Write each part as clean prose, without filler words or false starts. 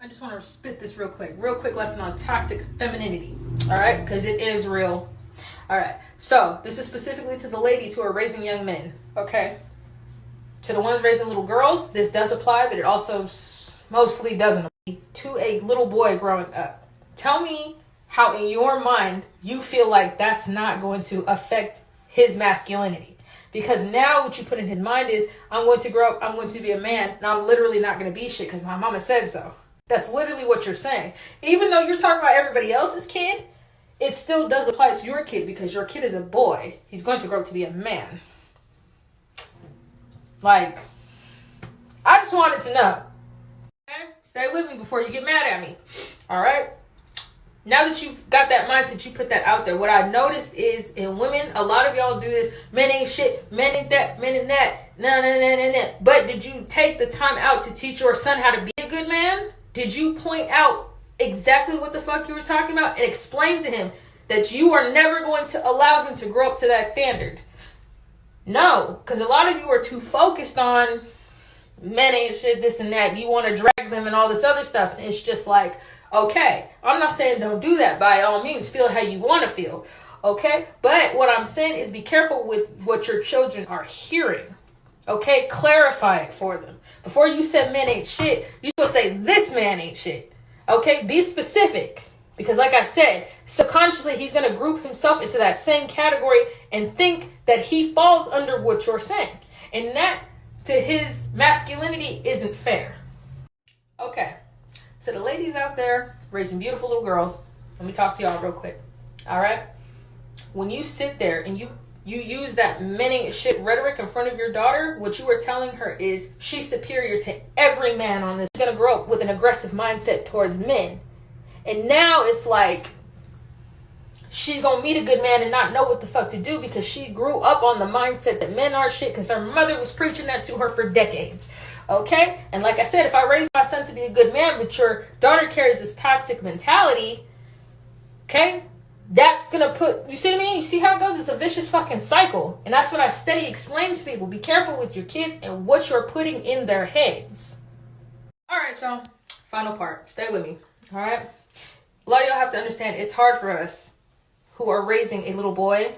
I just want to spit this real quick lesson on toxic femininity. All right, because it is real. All right, so this is specifically to the ladies who are raising young men. Okay, to the ones raising little girls, this does apply, but it also mostly doesn't apply to a little boy growing up. Tell me how in your mind you feel like that's not going to affect his masculinity. Because now what you put in his mind is, I'm going to grow up, I'm going to be a man, and I'm literally not going to be shit because my mama said so. That's literally what you're saying. Even though you're talking about everybody else's kid, it still does apply to your kid because your kid is a boy. He's going to grow up to be a man. Like, I just wanted to know. Okay? Stay with me before you get mad at me. All right? Now that you've got that mindset, you put that out there. What I've noticed is in women, a lot of y'all do this. Men ain't shit. Men ain't that. Men ain't that. No. But did you take the time out to teach your son how to be a good man? Did you point out exactly what the fuck you were talking about and explain to him that you are never going to allow him to grow up to that standard? No, because a lot of you are too focused on men ain't shit, this and that. You want to drag them and all this other stuff. And it's just like, okay, I'm not saying don't do that. By all means, feel how you want to feel. Okay? But what I'm saying is be careful with what your children are hearing. Okay? Clarify it for them. Before you said men ain't shit, you supposed to say this man ain't shit. Okay? Be specific. Because like I said, subconsciously he's going to group himself into that same category and think that he falls under what you're saying. And that, to his masculinity, isn't fair. Okay. So the ladies out there raising beautiful little girls, let me talk to y'all real quick. All right? When you sit there and you use that men ain't shit rhetoric in front of your daughter, what you are telling her is she's superior to every man on this. She's going to grow up with an aggressive mindset towards men. And now it's like she's going to meet a good man and not know what the fuck to do because she grew up on the mindset that men are shit because her mother was preaching that to her for decades. Okay? And like I said, if I raise my son to be a good man, but your daughter carries this toxic mentality, okay? That's going to put, you see what I mean? You see how it goes? It's a vicious fucking cycle. And that's what I steady explain to people. Be careful with your kids and what you're putting in their heads. All right, y'all. Final part. Stay with me. All right? A lot of y'all have to understand it's hard for us who are raising a little boy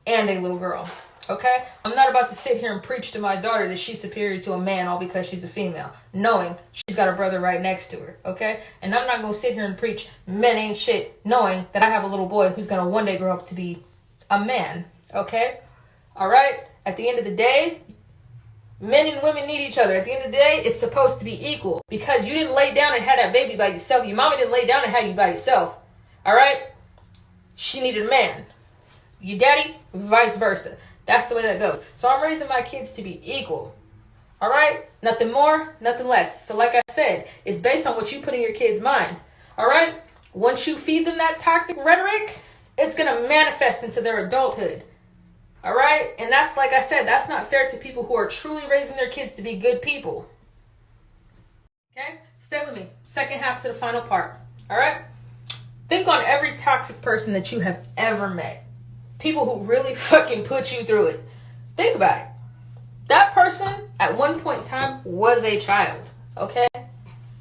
and a little girl. Okay? I'm not about to sit here and preach to my daughter that she's superior to a man all because she's a female, knowing she's got a brother right next to her. Okay? And I'm not going to sit here and preach men ain't shit, knowing that I have a little boy who's going to one day grow up to be a man. Okay? All right? At the end of the day, men and women need each other. At the end of the day, it's supposed to be equal because you didn't lay down and have that baby by yourself. Your mama didn't lay down and have you by yourself. All right? She needed a man. Your daddy, vice versa. That's the way that goes. So I'm raising my kids to be equal. All right? Nothing more, nothing less. So like I said, it's based on what you put in your kid's mind. All right? Once you feed them that toxic rhetoric, it's going to manifest into their adulthood. All right? And that's, like I said, that's not fair to people who are truly raising their kids to be good people. Okay? Stay with me. Second half to the final part. All right? Think on every toxic person that you have ever met. People who really fucking put you through it. Think about it. That person at one point in time was a child. Okay?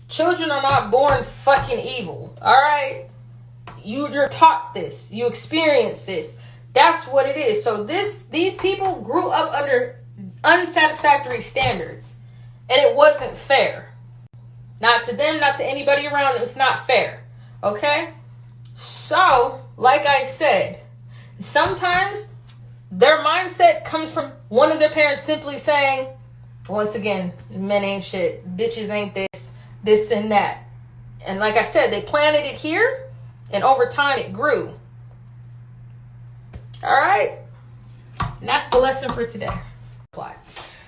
Children are not born fucking evil. All right? You're taught this. You experience this. That's what it is. So these people grew up under unsatisfactory standards. And it wasn't fair. Not to them, not to anybody around them. It's not fair. Okay? So, like I said, sometimes their mindset comes from one of their parents simply saying, once again, men ain't shit, bitches ain't this and that. And like I said, they planted it here, and over time it grew. All right? And that's the lesson for today.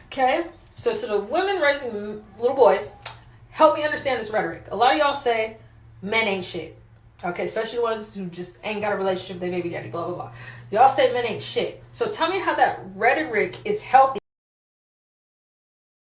Okay? So to the women raising little boys, help me understand this rhetoric. A lot of y'all say men ain't shit. Okay, especially the ones who just ain't got a relationship with their baby daddy, blah, blah, blah. Y'all say men ain't shit. So tell me how that rhetoric is healthy